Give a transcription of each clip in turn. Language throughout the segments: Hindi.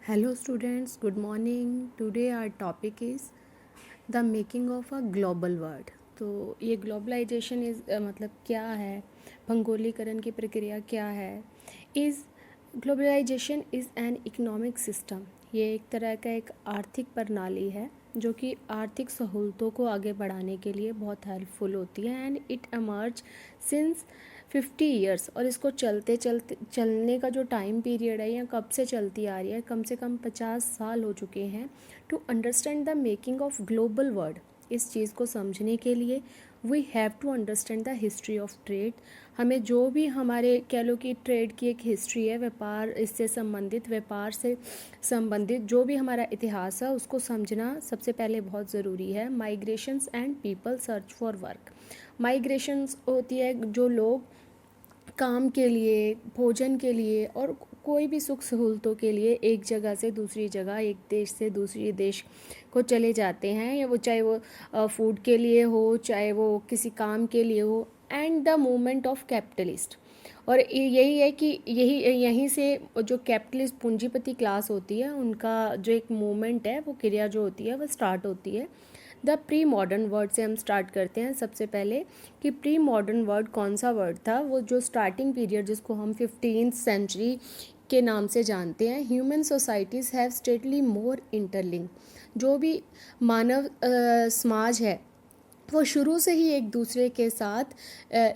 Hello students, good morning. Today our topic is the making of a global world. तो ये ग्लोबलाइजेशन इज़ मतलब क्या है, भंगोलीकरण की प्रक्रिया क्या है। Is globalisation is an economic system. ये एक तरह का एक आर्थिक प्रणाली है जो कि आर्थिक सहूलतों को आगे बढ़ाने के लिए बहुत हेल्पफुल होती है and it emerge since 50 years. और इसको चलने का जो टाइम पीरियड है या कब से चलती आ रही है, कम से कम 50 साल हो चुके हैं। To understand the making of global world, इस चीज़ को समझने के लिए we have to understand the history of trade. हमें जो भी हमारे कह लो कि ट्रेड की एक हिस्ट्री है, व्यापार इससे संबंधित, व्यापार से संबंधित जो भी हमारा इतिहास है उसको समझना सबसे पहले बहुत ज़रूरी है। Migrations and people search for work. Migrations होती है जो लोग काम के लिए, भोजन के लिए और कोई भी सुख सहूलतों के लिए एक जगह से दूसरी जगह, एक देश से दूसरी देश को चले जाते हैं, या वो चाहे वो फूड के लिए हो, चाहे वो किसी काम के लिए हो। And the movement of capitalist, और यही है कि यहीं से जो कैपिटलिस्ट पूंजीपति क्लास होती है उनका जो एक मूवमेंट है, वो क्रिया जो होती है वो स्टार्ट होती है। द प्री मॉडर्न वर्ड से हम स्टार्ट करते हैं सबसे पहले कि प्री मॉडर्न वर्ड कौन सा वर्ड था। वो जो स्टार्टिंग पीरियड जिसको हम 15th सेंचुरी के नाम से जानते हैं। Human societies have straightly more interlink. जो भी मानव समाज है वो शुरू से ही एक दूसरे के साथ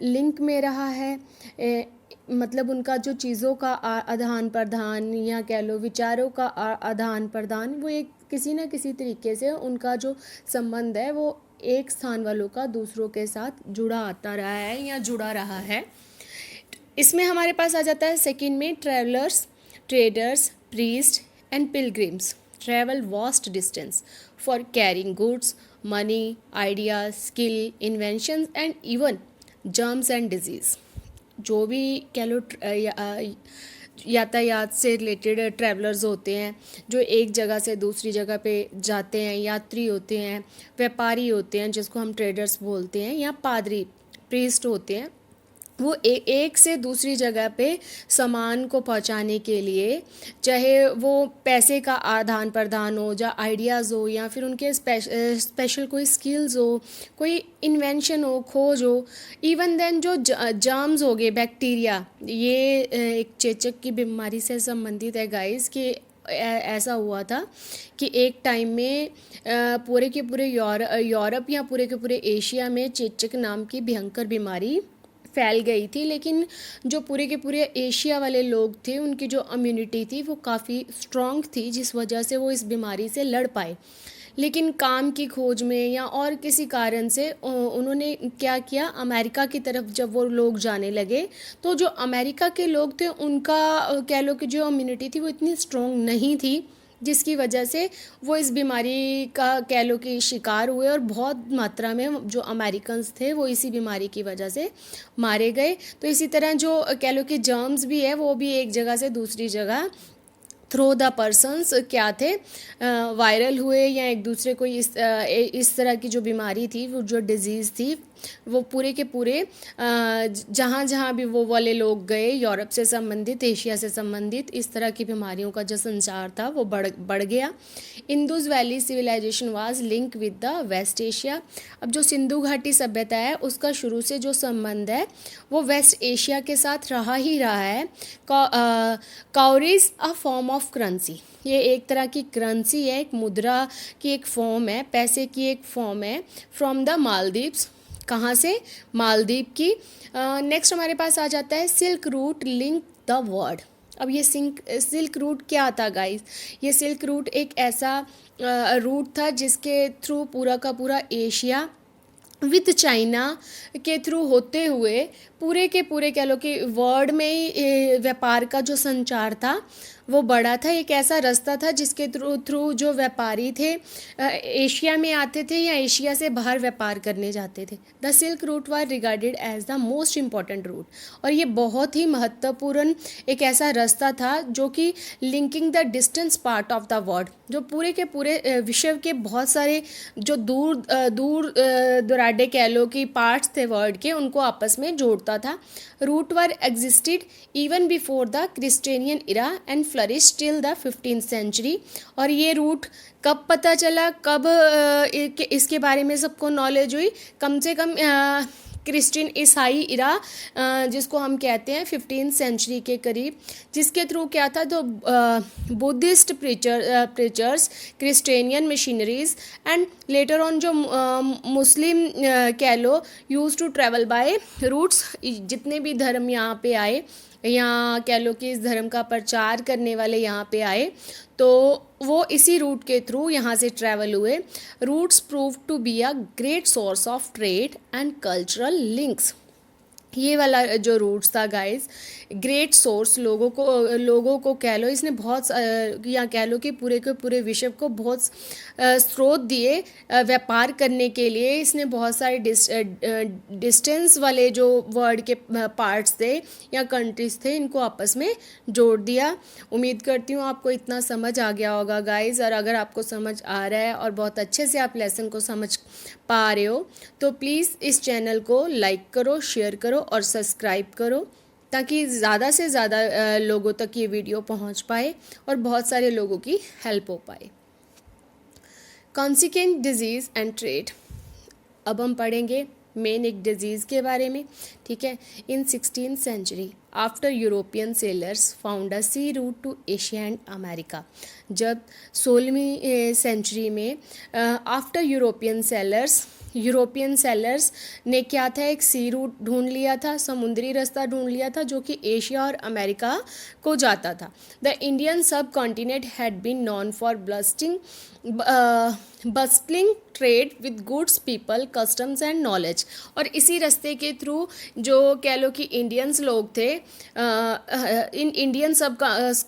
लिंक में रहा है। मतलब उनका जो चीज़ों का आदान प्रदान या कह लो विचारों का आदान प्रदान, वो एक किसी न किसी तरीके से उनका जो संबंध है वो एक स्थान वालों का दूसरों के साथ जुड़ा आता रहा है या जुड़ा रहा है। इसमें हमारे पास आ जाता है सेकंड में travellers, traders, priest and pilgrims travel vast distance for carrying goods, money, ideas, skill, inventions and even germs and disease. जो भी कह लो यातायात से रिलेटेड ट्रैवलर्स होते हैं जो एक जगह से दूसरी जगह पे जाते हैं, यात्री होते हैं, व्यापारी होते हैं जिसको हम ट्रेडर्स बोलते हैं, या पादरी, प्रीस्ट होते हैं, वो एक से दूसरी जगह पे सामान को पहुंचाने के लिए, चाहे वो पैसे का आदान प्रदान हो, या आइडियाज़ हो, या फिर उनके स्पेशल कोई स्किल्स हो, कोई इन्वेंशन हो, खोज हो, इवन देन जो जर्म्स हो गए, बैक्टीरिया, ये एक चेचक की बीमारी से संबंधित है गाइस। कि ऐसा हुआ था कि एक टाइम में पूरे के पूरे यूरोप या पूरे के पूरे एशिया में चेचक नाम की भयंकर बीमारी फैल गई थी। लेकिन जो पूरे के पूरे एशिया वाले लोग थे उनकी जो इम्यूनिटी थी वो काफ़ी स्ट्रॉन्ग थी, जिस वजह से वो इस बीमारी से लड़ पाए। लेकिन काम की खोज में या और किसी कारण से उन्होंने क्या किया, अमेरिका की तरफ जब वो लोग जाने लगे तो जो अमेरिका के लोग थे उनका कह लो कि जो इम्यूनिटी थी वो इतनी स्ट्रॉन्ग नहीं थी, जिसकी वजह से वो इस बीमारी का कह लो कि शिकार हुए, और बहुत मात्रा में जो अमेरिकन्स थे वो इसी बीमारी की वजह से मारे गए। तो इसी तरह जो कह लो कि जर्म्स भी है वो भी एक जगह से दूसरी जगह थ्रू द पर्सन्स क्या थे, वायरल हुए, या एक दूसरे को इस तरह की जो बीमारी थी, वो जो डिजीज़ थी, वो पूरे के पूरे जहाँ जहाँ भी वो वाले लोग गए, यूरोप से संबंधित, एशिया से संबंधित, इस तरह की बीमारियों का जो संचार था वो बढ़ गया। Indus valley civilisation was link with the West Asia. अब जो सिंधु घाटी सभ्यता है उसका शुरू से जो संबंध है वो वेस्ट एशिया के साथ रहा है। काउरीज अ फॉर्म ऑफ करेंसी, ये एक तरह की करेंसी है, एक मुद्रा की एक फॉर्म है, पैसे की एक फॉर्म है, फ्रॉम द मालदीव्स। कहाँ से? मालदीव की। नेक्स्ट हमारे पास आ जाता है silk route link the world. अब ये सिल्क रूट क्या था गाइस? ये सिल्क रूट एक ऐसा रूट था जिसके थ्रू पूरा का पूरा एशिया विद चाइना के थ्रू होते हुए पूरे के पूरे कह लो कि वर्ल्ड में ही व्यापार का जो संचार था वो बड़ा था। एक ऐसा रास्ता था जिसके थ्रू जो व्यापारी थे एशिया में आते थे या एशिया से बाहर व्यापार करने जाते थे। The silk route was regarded as the most important route, और ये बहुत ही महत्वपूर्ण एक ऐसा रास्ता था जो कि linking the distance part of the world, जो पूरे के पूरे विश्व के बहुत सारे जो दूर दराडे कह लो कि पार्ट्स थे वर्ल्ड के, उनको आपस में जोड़ता था। Route were existed even before the Christian era and flourish till the 15th century. और ये रूट कब पता चला, कब इसके बारे में सबको नॉलेज हुई, कम से कम क्रिश्चियन ईसाई इरा जिसको हम कहते हैं 15th सेंचुरी के करीब, जिसके थ्रू क्या था, तो Buddhist preachers, Christian missionaries and later on जो मुस्लिम कह लो use to travel by routes. जितने भी धर्म यहाँ पे आए, यहाँ कह लो कि इस धर्म का प्रचार करने वाले यहाँ पे आए, तो वो इसी रूट के थ्रू यहाँ से ट्रैवल हुए। Routes prove to be a great source of trade and cultural links. ये वाला जो रूट्स था गाइस, ग्रेट सोर्स, लोगों को कह लो, इसने बहुत या कह लो कि पूरे के पूरे विश्व को बहुत स्रोत दिए व्यापार करने के लिए। इसने बहुत सारे डिस्टेंस वाले जो वर्ल्ड के पार्ट्स थे या कंट्रीज थे, इनको आपस में जोड़ दिया। उम्मीद करती हूँ आपको इतना समझ आ गया होगा गाइस, और अगर आपको समझ आ रहा है और बहुत अच्छे से आप लेसन को समझ पा रहे हो, तो प्लीज़ इस चैनल को लाइक करो, शेयर करो और सब्सक्राइब करो, ताकि ज़्यादा से ज़्यादा लोगों तक ये वीडियो पहुंच पाए और बहुत सारे लोगों की हेल्प हो पाए। कॉन्सिक्वेंट डिजीज़ एंड ट्रेड, अब हम पढ़ेंगे मेन एक डिजीज़ के बारे में, ठीक है। In 16th century after European sailors found a sea route to Asia and America. जब 16वीं सेंचुरी में आफ्टर यूरोपियन सेलर्स ने क्या था, एक सी रूट ढूंढ लिया था, समुद्री रास्ता ढूंढ लिया था जो कि एशिया और अमेरिका को जाता था। The Indian subcontinent had been known for bustling trade with goods, people, customs and knowledge. और इसी रास्ते के थ्रू जो कह लो कि इंडियंस लोग थे, इन इंडियन सब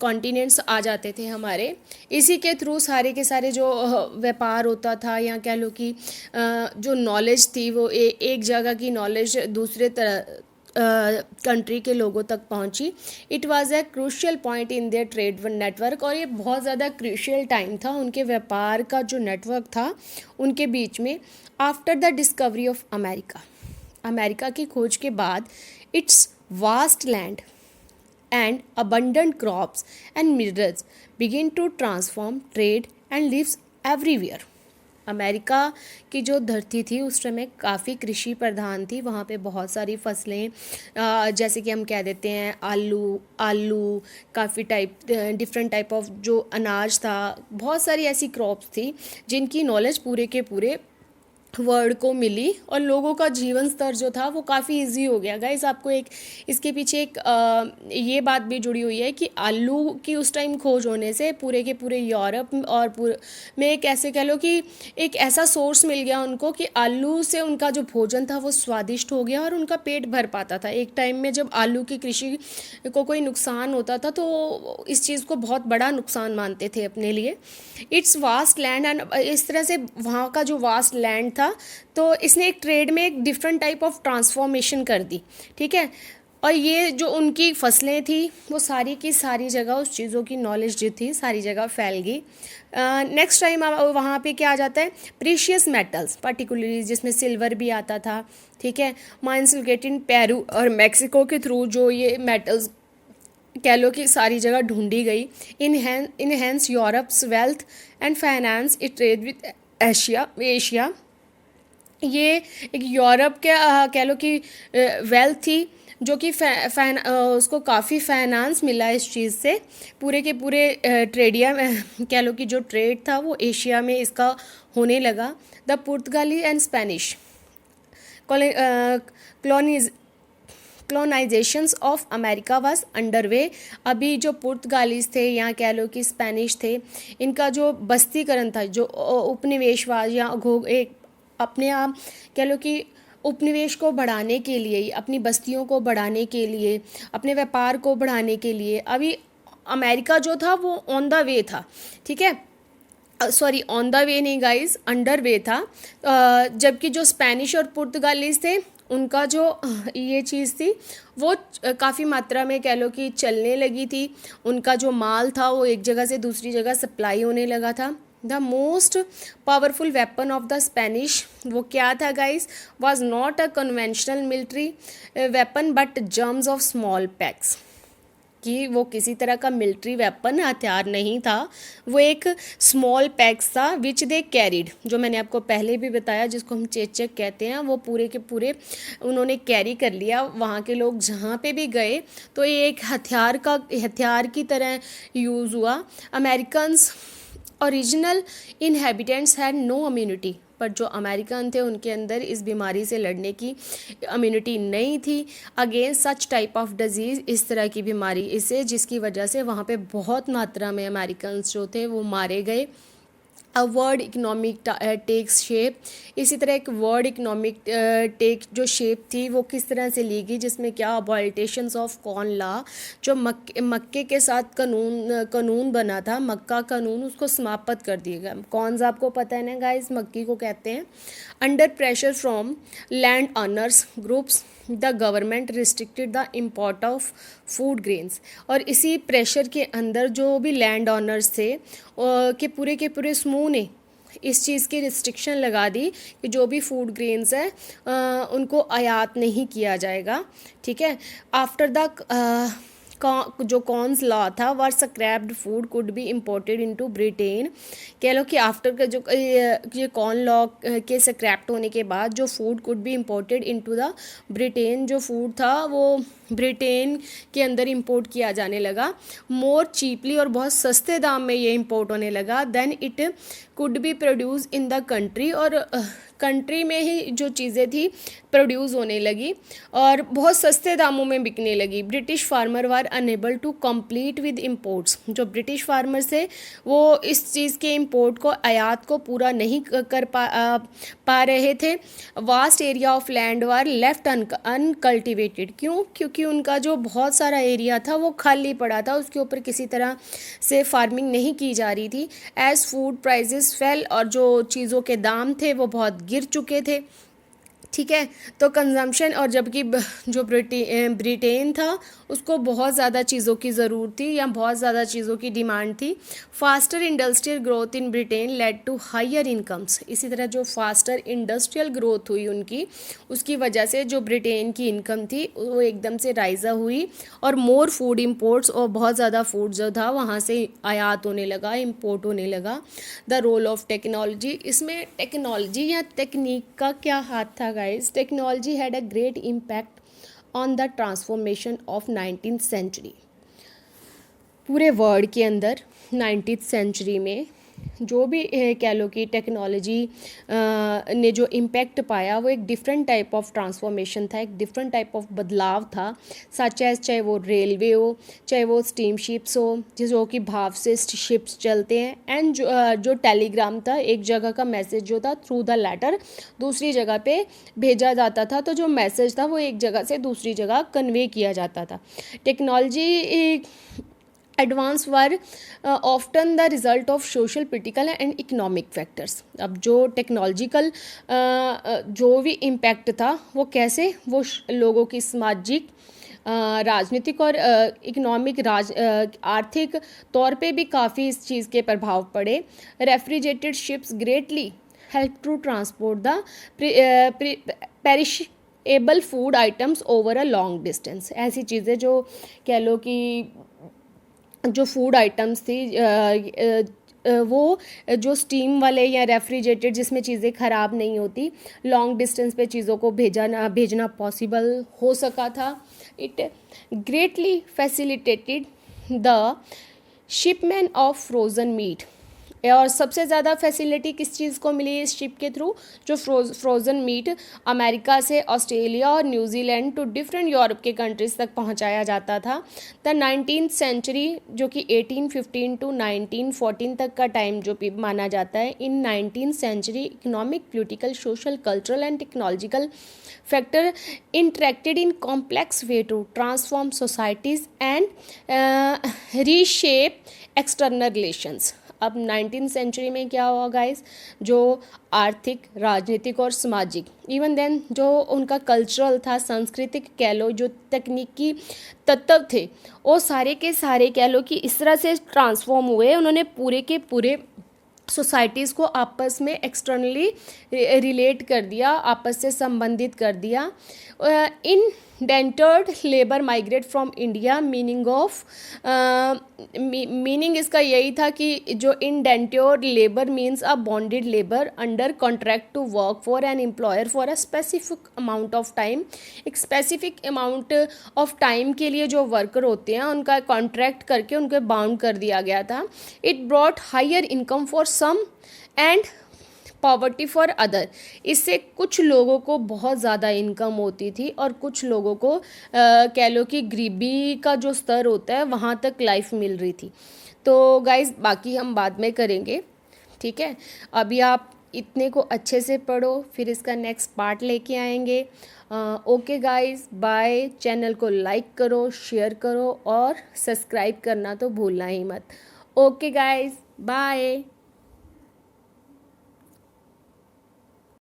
कॉन्टिनेंट्स आ जाते थे हमारे, इसी के थ्रू सारे के सारे जो व्यापार होता था, या कह लो कि जो नॉलेज थी वो एक जगह की नॉलेज दूसरे तरह कंट्री के लोगों तक पहुंची। It was a crucial point in their trade network, और ये बहुत ज़्यादा क्रूशियल टाइम था उनके व्यापार का जो नेटवर्क था उनके बीच में। After the discovery of America की खोज के बाद, its vast land and abundant crops and minerals begin to transform trade and lives everywhere। America की जो धरती थी उस समय काफ़ी कृषि प्रधान थी, वहाँ पे बहुत सारी फसलें, जैसे कि हम कह देते हैं आलू, काफ़ी डिफरेंट टाइप ऑफ जो अनाज था, बहुत सारी ऐसी क्रॉप्स थी जिनकी नॉलेज पूरे के पूरे वर्ल्ड को मिली, और लोगों का जीवन स्तर जो था वो काफ़ी इजी हो गया। गाइस, आपको एक इसके पीछे एक ये बात भी जुड़ी हुई है कि आलू की उस टाइम खोज होने से पूरे के पूरे यूरोप और में एक ऐसे कह लो कि एक ऐसा सोर्स मिल गया उनको कि आलू से उनका जो भोजन था वो स्वादिष्ट हो गया और उनका पेट भर पाता था। एक टाइम में जब आलू की कृषि को कोई नुकसान होता था तो इस चीज़ को बहुत बड़ा नुकसान मानते थे अपने लिए। इट्स वास्ट लैंड, एंड इस तरह से वहाँ का जो वास्ट लैंड था, तो इसने एक ट्रेड में एक डिफरेंट टाइप ऑफ ट्रांसफॉर्मेशन कर दी, ठीक है। और ये जो उनकी फसलें थी वो सारी की सारी जगह उस चीज़ों की नॉलेज जो थी सारी जगह फैल गई। नेक्स्ट टाइम वहाँ पे क्या आ जाता है, प्रीशियस मेटल्स पर्टिकुलरली, जिसमें सिल्वर भी आता था, ठीक है। माइंस लोकेटेड इन पेरू और मैक्सिको के थ्रू जो ये मेटल्स कह लो कि सारी जगह ढूंढी गई। Enhance Europe's wealth and finance it trade with Asia. ये एक यूरोप के कह लो कि वेल्थ थी जो कि उसको काफ़ी फाइनेंस मिला इस चीज़ से, पूरे के पूरे ट्रेडिया कह लो कि जो ट्रेड था वो एशिया में इसका होने लगा। द पुर्तगाली and Spanish colonisations of America was underway. अभी जो पुर्तगालीज थे या कह लो कि स्पेनिश थे, इनका जो बस्तीकरण था, जो उपनिवेशवाद या एक अपने आप कह लो कि उपनिवेश को बढ़ाने के लिए, अपनी बस्तियों को बढ़ाने के लिए, अपने व्यापार को बढ़ाने के लिए, अभी अमेरिका जो था वो ऑन द वे था, ठीक है। सॉरी, ऑन द वे नहीं गाइस, अंडर वे था। जबकि जो स्पेनिश और पुर्तगालीज थे उनका जो ये चीज़ थी वो काफ़ी मात्रा में कह लो कि चलने लगी थी। उनका जो माल था वो एक जगह से दूसरी जगह सप्लाई होने लगा था। The most powerful weapon of the Spanish, वो क्या था guys, was not a conventional military weapon but germs of small PACS. कि वो किसी तरह का मिलिट्री वेपन हथियार नहीं था, वो एक स्मॉल पैक्स था विच दे कैरिड, जो मैंने आपको पहले भी बताया जिसको हम चेचक कहते हैं, वो पूरे के पूरे उन्होंने कैरी कर लिया। वहाँ के लोग जहाँ पे भी गए तो ये एक हथियार की तरह यूज़ हुआ। Americans original inhabitants had no immunity, पर जो अमेरिकन थे उनके अंदर इस बीमारी से लड़ने की इम्यूनिटी नहीं थी against such type of disease, इस तरह की बीमारी इससे, जिसकी वजह से वहाँ पे बहुत मात्रा में अमेरिकन्स जो थे वो मारे गए। A world economic takes shape, इसी तरह एक वर्ड इकनॉमिक टेक जो शेप थी वो किस तरह से ली गई, जिसमें क्या अबॉलिटेशंस ऑफ कॉर्न लॉ, जो मक्के के साथ कानून बना था, मक्का कानून, उसको समाप्त कर दिया गया। कौन सा आपको पता है ना गाइस, मक्की को कहते हैं। Under pressure from land owners groups the government restricted the import of food grains, और इसी प्रेशर के अंदर जो भी लैंड ऑनर्स थे के पूरे समूह ने इस चीज़ की रिस्ट्रिक्शन लगा दी कि जो भी फूड ग्रेन्स है उनको आयात नहीं किया जाएगा। ठीक है, आफ्टर द जो कॉन्स लॉ था were scrapped food could be imported into Britain, कह लो कि आफ्टर का जो ये कॉर्न लॉ के स्क्रैप्ट होने के बाद जो food could be imported into the Britain, जो फूड था वो ब्रिटेन के अंदर इंपोर्ट किया जाने लगा मोर चीपली, और बहुत सस्ते दाम में ये इंपोर्ट होने लगा। Then it could be produce in the country, और कंट्री में ही जो चीज़ें थी प्रोड्यूस होने लगी और बहुत सस्ते दामों में बिकने लगी। British farmer were unable to complete with imports, जो ब्रिटिश फार्मर्स थे वो इस चीज़ के इम्पोर्ट को, आयात को पूरा नहीं कर पा रहे थे। Vast area of land were left uncultivated, क्यों? क्योंकि उनका जो बहुत सारा एरिया था वो खाली पड़ा था, उसके ऊपर किसी तरह से फार्मिंग नहीं की जा रही थी। एज फूड प्राइजेस फेल, और जो चीज़ों के दाम थे वो बहुत गिर चुके थे। ठीक है, तो कंजम्पशन, और जबकि जो ब्रिटेन था उसको बहुत ज़्यादा चीज़ों की ज़रूरत थी या बहुत ज़्यादा चीज़ों की डिमांड थी। Faster industrial growth in Britain led to higher incomes, इसी तरह जो फास्टर इंडस्ट्रियल ग्रोथ हुई उनकी, उसकी वजह से जो ब्रिटेन की इनकम थी वो एकदम से राइज़ा हुई, और मोर फूड इम्पोर्ट्स, और बहुत ज़्यादा फूड जो था वहाँ से आयात होने लगा, इम्पोर्ट होने लगा। द रोल ऑफ टेक्नोलॉजी, इसमें टेक्नोलॉजी या तकनीक का क्या हाथ था guys? Technology had a great impact on the transformation of 19th century. पूरे वर्ल्ड के अंदर 19th सेंचुरी में जो भी कह लो कि टेक्नोलॉजी ने जो इम्पैक्ट पाया वो एक डिफरेंट टाइप ऑफ ट्रांसफॉर्मेशन था, एक डिफरेंट टाइप ऑफ बदलाव था। सच एज, चाहे वो रेलवे हो, चाहे वो स्टीम शिप्स हो, जो कि भाप से शिप्स चलते हैं, एंड जो टेलीग्राम था, एक जगह का मैसेज जो था थ्रू द लेटर दूसरी जगह पे भेजा जाता था, तो जो मैसेज था वो एक जगह से दूसरी जगह कन्वे किया जाता था। Technology advance were often the result of social, political and economic factors. अब जो टेक्नोलॉजिकल जो भी इम्पैक्ट था वो कैसे, वो लोगों की सामाजिक, राजनीतिक और इकोनॉमिक, आर्थिक तौर पे भी काफ़ी इस चीज़ के प्रभाव पड़े। Refrigerated ships greatly help to transport the perishable food items over a long distance. ऐसी चीज़ें जो कह लो कि जो फूड आइटम्स थी वो जो स्टीम वाले या रेफ्रिजरेटेड, जिसमें चीज़ें ख़राब नहीं होती, लॉन्ग डिस्टेंस पे चीज़ों को भेजना पॉसिबल हो सका था। It greatly facilitated the shipment of frozen meet, और सबसे ज़्यादा फैसिलिटी किस चीज़ को मिली इस शिप के थ्रू? जो फ्रोज़न मीट अमेरिका से ऑस्ट्रेलिया और न्यूजीलैंड टू डिफरेंट यूरोप के कंट्रीज़ तक पहुंचाया जाता था। द 19th सेंचुरी, जो कि 1815 टू 1914 तक का टाइम जो भी माना जाता है, in 19th century economic, political, social, cultural and technological factor interacted in complex way to transform societies and reshape external relations. अब 19th सेंचुरी में क्या हुआ गाइस? जो आर्थिक, राजनीतिक और सामाजिक, इवन देन जो उनका कल्चरल था, सांस्कृतिक कह लो, जो तकनीकी तत्व थे, वो सारे के सारे कह लो कि इस तरह से ट्रांसफॉर्म हुए, उन्होंने पूरे के पूरे सोसाइटीज़ को आपस में एक्सटर्नली रिलेट कर दिया, आपस से संबंधित कर दिया। Indentured labour migrate from India. Meaning इसका यही था कि जो indentured labour means a bonded labour under contract to work for an employer for a specific amount of time. एक स्पेसिफिक अमाउंट ऑफ टाइम के लिए जो वर्कर होते हैं उनका कॉन्ट्रैक्ट करके उनको बाउंड कर दिया गया था। It brought higher income for some and poverty for other. इससे कुछ लोगों को बहुत ज़्यादा इनकम होती थी और कुछ लोगों को कह लो कि गरीबी का जो स्तर होता है वहाँ तक लाइफ मिल रही थी। तो गाइस बाकी हम बाद में करेंगे, ठीक है। अभी आप इतने को अच्छे से पढ़ो, फिर इसका नेक्स्ट पार्ट लेके आएंगे। Okay guys, bye. चैनल को लाइक करो, शेयर करो और सब्सक्राइब करना तो भूलना ही मत। Okay guys, bye.